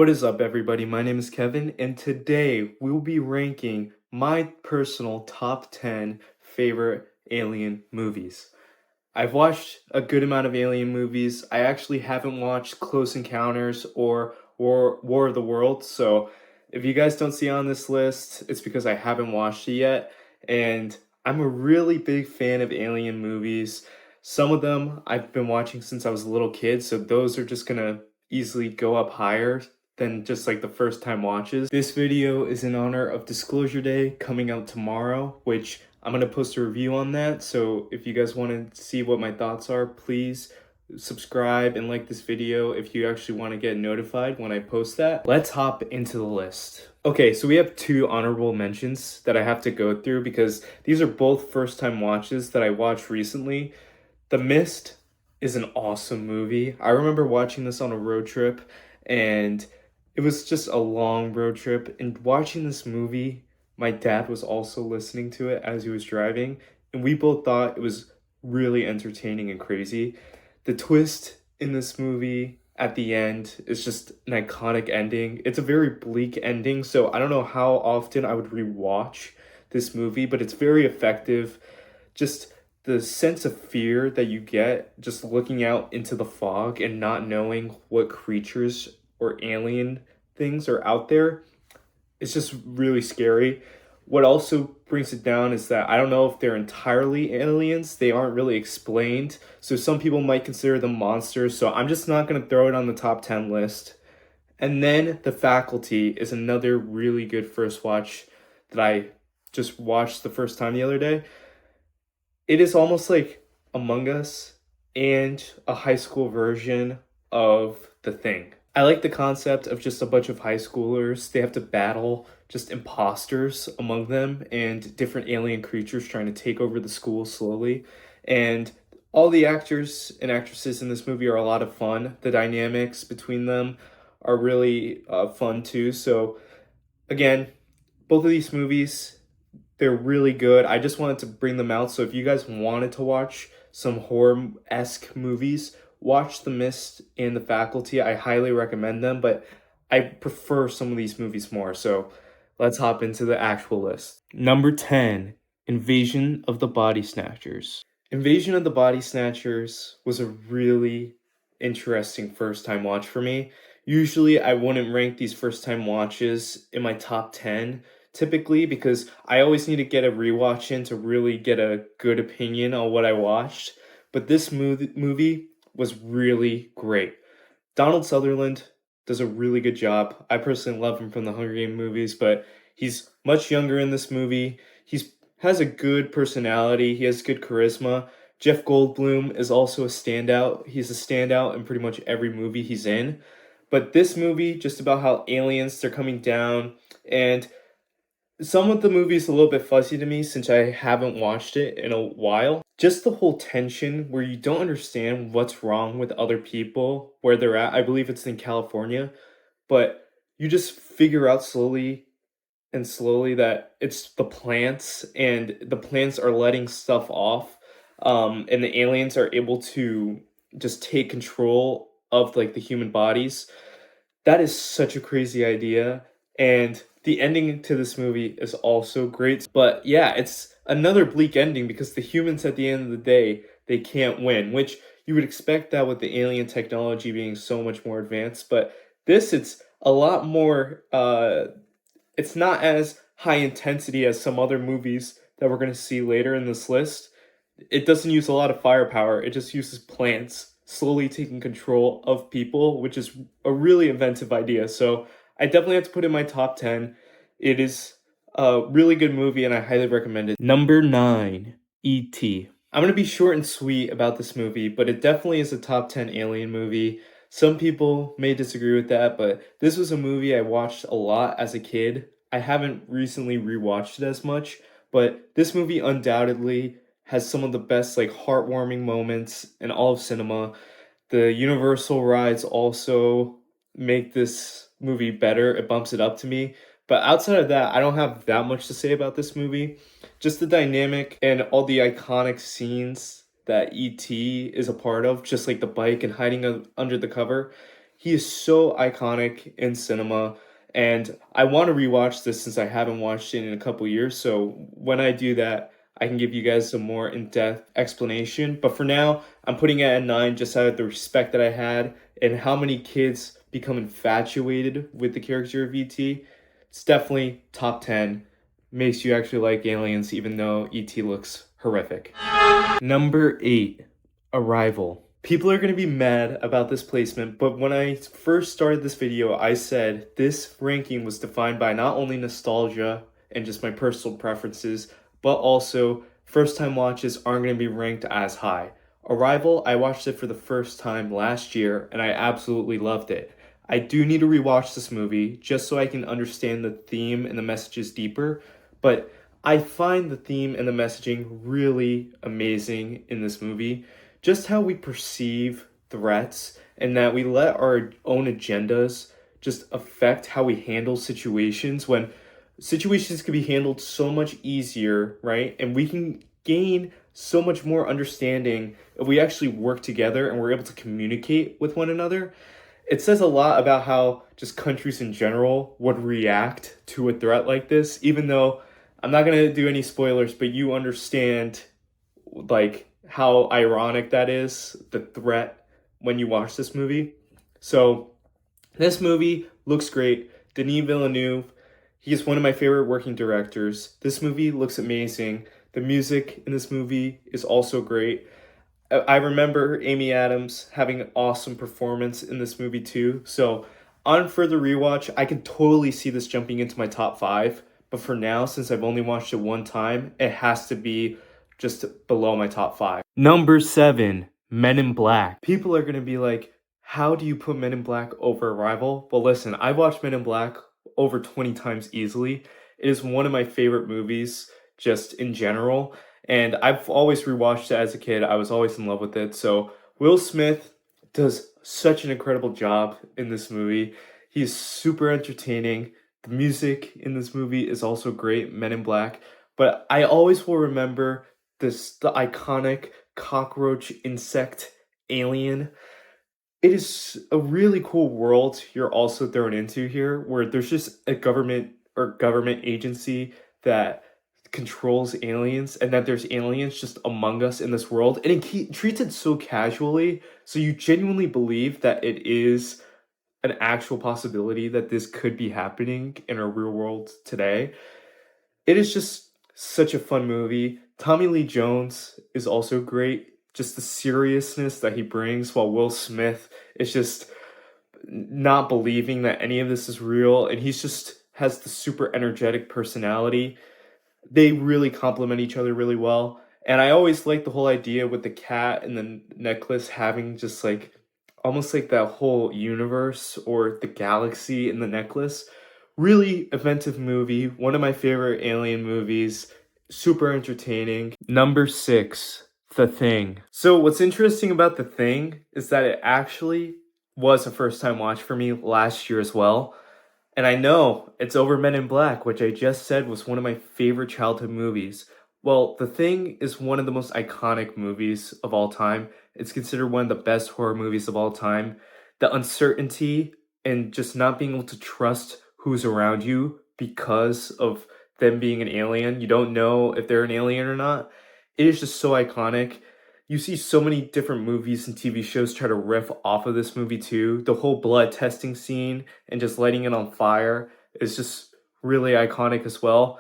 What is up, everybody? My name is Kevin, and today we'll be ranking my personal top 10 favorite alien movies. I've watched a good amount of alien movies. I actually haven't watched Close Encounters or War of the Worlds, so if you guys don't see it on this list, it's because I haven't watched it yet. And I'm a really big fan of alien movies. Some of them I've been watching since I was a little kid, so those are just gonna easily go up higher than just like the first time watches. This video is in honor of Disclosure Day coming out tomorrow, which I'm gonna post a review on that. So if you guys want to see what my thoughts are, please subscribe and like this video if you actually want to get notified when I post that. Let's hop into the list. Okay, so we have two honorable mentions that I have to go through because these are both first time watches that I watched recently. The Mist is an awesome movie. I remember watching this on a road trip, and it was just a long road trip. And watching this movie, my dad was also listening to it as he was driving, and we both thought it was really entertaining and crazy. The twist in this movie at the end is just an iconic ending. It's a very bleak ending, so I don't know how often I would rewatch this movie, but it's very effective. Just the sense of fear that you get just looking out into the fog and not knowing what creatures or alien things are out there, it's just really scary. What also brings it down is that I don't know if they're entirely aliens. They aren't really explained. So some people might consider them monsters. So I'm just not going to throw it on the top 10 list. And then The Faculty is another really good first watch that I just watched the first time the other day. It is almost like Among Us and a high school version of The Thing. I like the concept of just a bunch of high schoolers. They have to battle just imposters among them and different alien creatures trying to take over the school slowly. And all the actors and actresses in this movie are a lot of fun. The dynamics between them are really fun too. So again, both of these movies, they're really good. I just wanted to bring them out. So if you guys wanted to watch some horror-esque movies, watch The Mist and The Faculty. I highly recommend them, but I prefer some of these movies more. So let's hop into the actual list. Number 10, Invasion of the Body Snatchers. Invasion of the Body Snatchers was a really interesting first time watch for me. Usually I wouldn't rank these first time watches in my top 10 typically because I always need to get a rewatch in to really get a good opinion on what I watched. But this movie was really great. Donald Sutherland does a really good job. I personally love him from the Hunger Games movies, but he's much younger in this movie. He's has a good personality. He has good charisma. Jeff Goldblum is also a standout. He's a standout in pretty much every movie he's in. But this movie, just about how aliens they're coming down, and some of the movie's a little bit fuzzy to me since I haven't watched it in a while. Just the whole tension where you don't understand what's wrong with other people, where they're at. I believe it's in California, but you just figure out slowly and slowly that it's the plants, and the plants are letting stuff off, and the aliens are able to just take control of like the human bodies. That is such a crazy idea, and the ending to this movie is also great. But yeah, it's another bleak ending because the humans at the end of the day, they can't win, which you would expect that with the alien technology being so much more advanced. But this, it's a lot more, it's not as high intensity as some other movies that we're going to see later in this list. It doesn't use a lot of firepower, it just uses plants slowly taking control of people, which is a really inventive idea. So I definitely have to put it in my top 10. It is a really good movie and I highly recommend it. Number 9, E.T. I'm going to be short and sweet about this movie, but it definitely is a top 10 alien movie. Some people may disagree with that, but this was a movie I watched a lot as a kid. I haven't recently rewatched it as much, but this movie undoubtedly has some of the best like heartwarming moments in all of cinema. The Universal rides also make this movie better. It bumps it up to me. But outside of that, I don't have that much to say about this movie. Just the dynamic and all the iconic scenes that E.T. is a part of, just like the bike and hiding under the cover. He is so iconic in cinema, and I want to rewatch this since I haven't watched it in a couple years. So when I do that, I can give you guys a more in-depth explanation. But for now, I'm putting it at 9 just out of the respect that I had and how many kids become infatuated with the character of ET. It's definitely top 10. Makes you actually like aliens even though ET looks horrific. Number 8, Arrival. People are going to be mad about this placement, but when I first started this video, I said this ranking was defined by not only nostalgia and just my personal preferences, but also first time watches aren't going to be ranked as high. Arrival, I watched it for the first time last year and I absolutely loved it. I do need to rewatch this movie just so I can understand the theme and the messages deeper, but I find the theme and the messaging really amazing in this movie. Just how we perceive threats and that we let our own agendas just affect how we handle situations when situations can be handled so much easier, right? And we can gain so much more understanding if we actually work together and we're able to communicate with one another. It says a lot about how just countries in general would react to a threat like this, even though I'm not going to do any spoilers, but you understand like how ironic that is, the threat when you watch this movie. So this movie looks great. Denis Villeneuve, he is one of my favorite working directors. This movie looks amazing. The music in this movie is also great. I remember Amy Adams having an awesome performance in this movie too. So on further rewatch, I can totally see this jumping into my top 5. But for now, since I've only watched it one time, it has to be just below my top 5. Number 7, Men in Black. People are going to be like, how do you put Men in Black over Arrival? Well, listen, I've watched Men in Black over 20 times easily. It is one of my favorite movies just in general. And I've always rewatched it as a kid. I was always in love with it. So Will Smith does such an incredible job in this movie. He's super entertaining. The music in this movie is also great, Men in Black. But I always will remember the iconic cockroach insect alien. It is a really cool world you're also thrown into here, where there's just a government agency that controls aliens, and that there's aliens just among us in this world, and it treats it so casually, so you genuinely believe that it is an actual possibility that this could be happening in our real world today. It is just such a fun movie. Tommy Lee Jones is also great. Just the seriousness that he brings, while Will Smith is just not believing that any of this is real, and he's just has the super energetic personality. They really complement each other really well. And I always like the whole idea with the cat and the necklace having just like almost like that whole universe or the galaxy in the necklace. Really inventive movie, one of my favorite alien movies, super entertaining. Number 6, The Thing. So what's interesting about The Thing is that it actually was a first time watch for me last year as well. And I know it's over Men in Black, which I just said was one of my favorite childhood movies. Well, The Thing is one of the most iconic movies of all time. It's considered one of the best horror movies of all time. The uncertainty and just not being able to trust who's around you because of them being an alien. You don't know if they're an alien or not. It is just so iconic. You see so many different movies and TV shows try to riff off of this movie too. The whole blood testing scene and just lighting it on fire is just really iconic as well.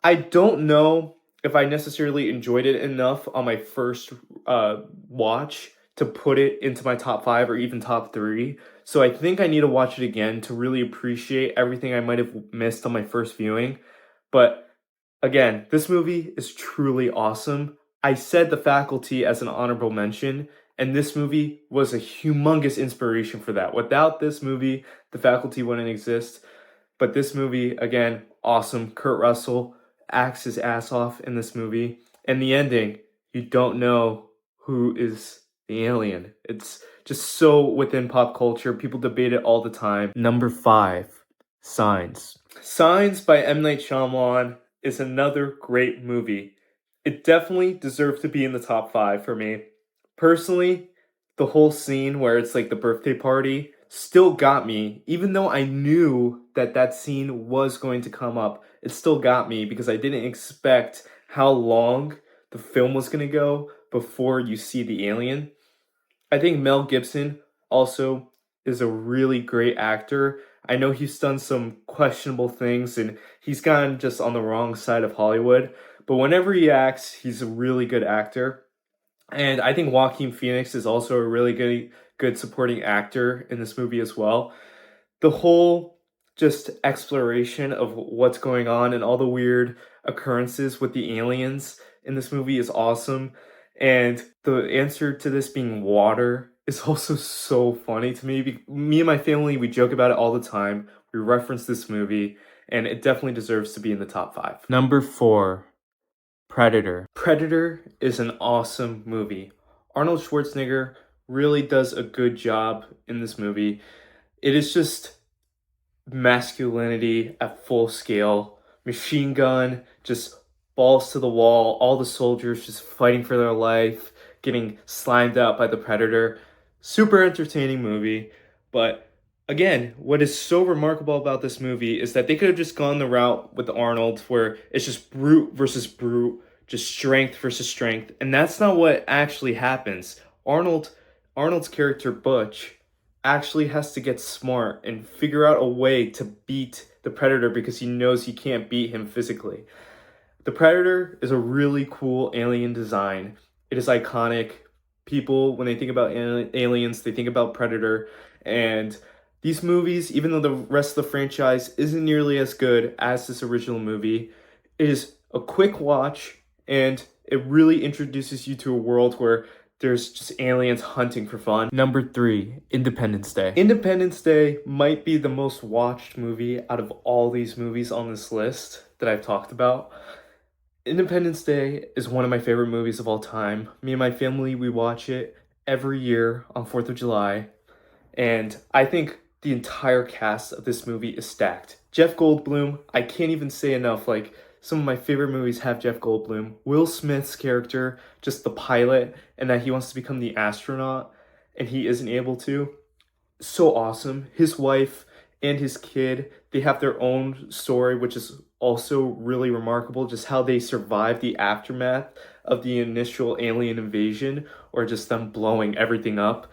I don't know if I necessarily enjoyed it enough on my first watch to put it into my top 5 or even top 3. So I think I need to watch it again to really appreciate everything I might have missed on my first viewing. But again, this movie is truly awesome. I said The Faculty as an honorable mention, and this movie was a humongous inspiration for that. Without this movie, The Faculty wouldn't exist. But this movie, again, awesome. Kurt Russell acts his ass off in this movie. And the ending, you don't know who is the alien. It's just so within pop culture. People debate it all the time. Number 5, Signs. Signs by M. Night Shyamalan is another great movie. It definitely deserves to be in the top 5 for me. Personally, the whole scene where it's like the birthday party still got me, even though I knew that that scene was going to come up. It still got me because I didn't expect how long the film was going to go before you see the alien. I think Mel Gibson also is a really great actor. I know he's done some questionable things and he's gone just on the wrong side of Hollywood, but whenever he acts, he's a really good actor. And I think Joaquin Phoenix is also a really good supporting actor in this movie as well. The whole just exploration of what's going on and all the weird occurrences with the aliens in this movie is awesome. And the answer to this being water is also so funny to me. Me and my family, we joke about it all the time. We reference this movie, and it definitely deserves to be in the top 5. Number 4, Predator. Predator is an awesome movie. Arnold Schwarzenegger really does a good job in this movie. It is just masculinity at full scale. Machine gun, just balls to the wall, all the soldiers just fighting for their life, getting slimed out by the Predator. Super entertaining movie, but again, what is so remarkable about this movie is that they could have just gone the route with Arnold where it's just brute versus brute, just strength versus strength, and that's not what actually happens. Arnold's character Butch actually has to get smart and figure out a way to beat the Predator because he knows he can't beat him physically. The Predator is a really cool alien design. It is iconic. People, when they think about aliens, they think about Predator. And these movies, even though the rest of the franchise isn't nearly as good as this original movie, it is a quick watch and it really introduces you to a world where there's just aliens hunting for fun. Number 3, Independence Day. Independence Day might be the most watched movie out of all these movies on this list that I've talked about. Independence Day is one of my favorite movies of all time. Me and my family, we watch it every year on 4th of July. And I think the entire cast of this movie is stacked. Jeff Goldblum, I can't even say enough. Like, some of my favorite movies have Jeff Goldblum. Will Smith's character, just the pilot, and that he wants to become the astronaut, and he isn't able to. So awesome. His wife and his kid, they have their own story, which is also really remarkable. Just how they survived the aftermath of the initial alien invasion, or just them blowing everything up.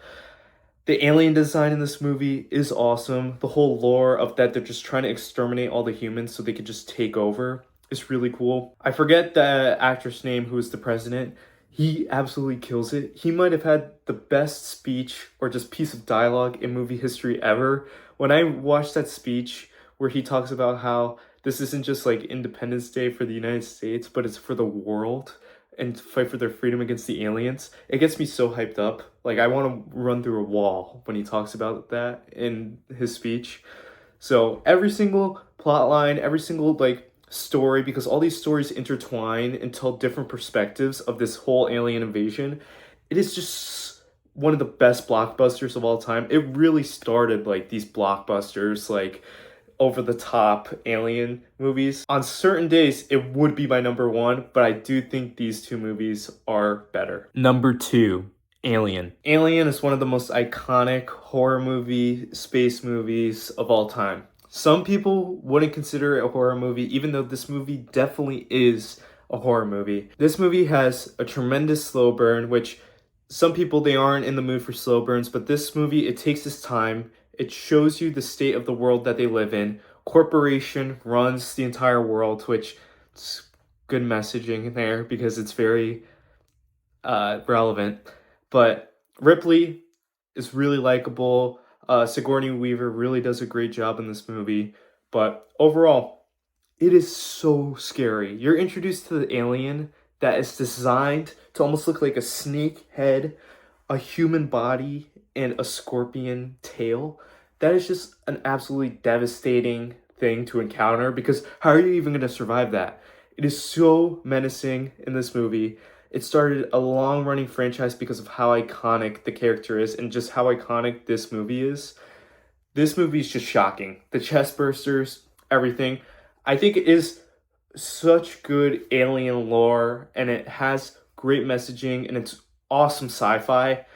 The alien design in this movie is awesome. The whole lore of that they're just trying to exterminate all the humans so they could just take over is really cool. I forget the actor's name who is the president. He absolutely kills it. He might have had the best speech or just piece of dialogue in movie history ever. When I watched that speech where he talks about how this isn't just like Independence Day for the United States, but it's for the world and to fight for their freedom against the aliens, it gets me so hyped up. Like, I want to run through a wall when he talks about that in his speech. So every single plot line, every single like story, because all these stories intertwine and tell different perspectives of this whole alien invasion, it is just one of the best blockbusters of all time. It really started like these blockbusters, like over the top alien movies. On certain days, it would be my number 1, but I do think these two movies are better. Number 2, Alien. Alien is one of the most iconic horror movie, space movies of all time. Some people wouldn't consider it a horror movie, even though this movie definitely is a horror movie. This movie has a tremendous slow burn, which some people, they aren't in the mood for slow burns, but this movie, it takes its time. It shows you the state of the world that they live in. Corporation runs the entire world, which is good messaging there because it's very relevant. But Ripley is really likable. Sigourney Weaver really does a great job in this movie. But overall, it is so scary. You're introduced to the alien that is designed to almost look like a snake head, a human body, and a scorpion tail. That is just an absolutely devastating thing to encounter because how are you even going to survive that? It is so menacing in this movie. It started a long-running franchise because of how iconic the character is and just how iconic this movie is. This movie is just shocking. The chest bursters, everything. I think it is such good alien lore and it has great messaging and it's awesome sci-fi.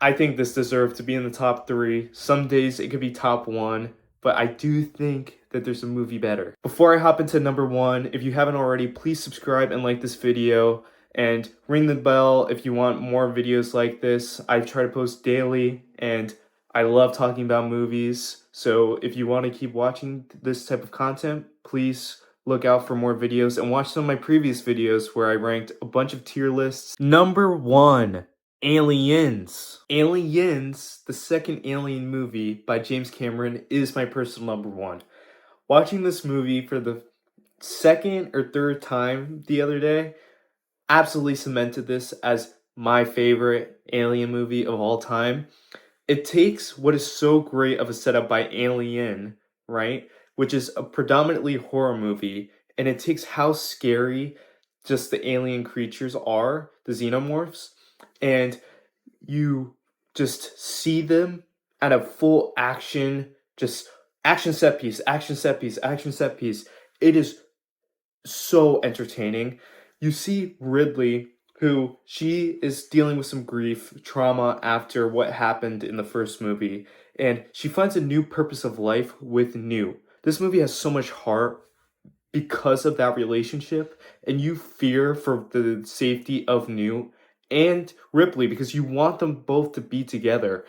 I think this deserved to be in the top 3. Some days it could be top 1, but I do think that there's a movie better. Before I hop into number 1, if you haven't already, please subscribe and like this video, and ring the bell if you want more videos like this. I try to post daily, and I love talking about movies, so if you want to keep watching this type of content, please look out for more videos and watch some of my previous videos where I ranked a bunch of tier lists. Number 1. Aliens. Aliens, the second Alien movie by James Cameron, is my personal number 1. Watching this movie for the second or third time the other day absolutely cemented this as my favorite Alien movie of all time. It takes what is so great of a setup by Alien, right? Which is a predominantly horror movie, and it takes how scary just the alien creatures are, the Xenomorphs, and you just see them at a full action, just action set piece, action set piece, action set piece. It is so entertaining. You see Ridley, who she is dealing with some grief, trauma after what happened in the first movie, and she finds a new purpose of life with Newt. This movie has so much heart because of that relationship, and you fear for the safety of Newt and Ripley because you want them both to be together.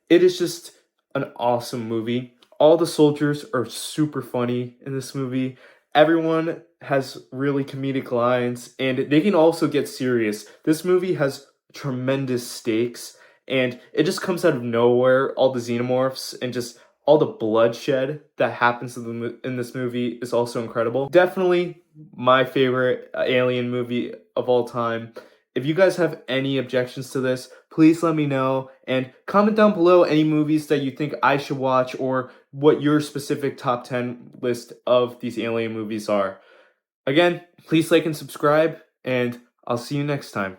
It is just an awesome movie. All the soldiers are super funny in this movie. Everyone has really comedic lines, and they can also get serious. This movie has tremendous stakes, and it just comes out of nowhere. All the xenomorphs and just all the bloodshed that happens in this movie is also incredible. Definitely my favorite alien movie of all time. If you guys have any objections to this, please let me know, and comment down below any movies that you think I should watch or what your specific top 10 list of these alien movies are. Again, please like and subscribe, and I'll see you next time.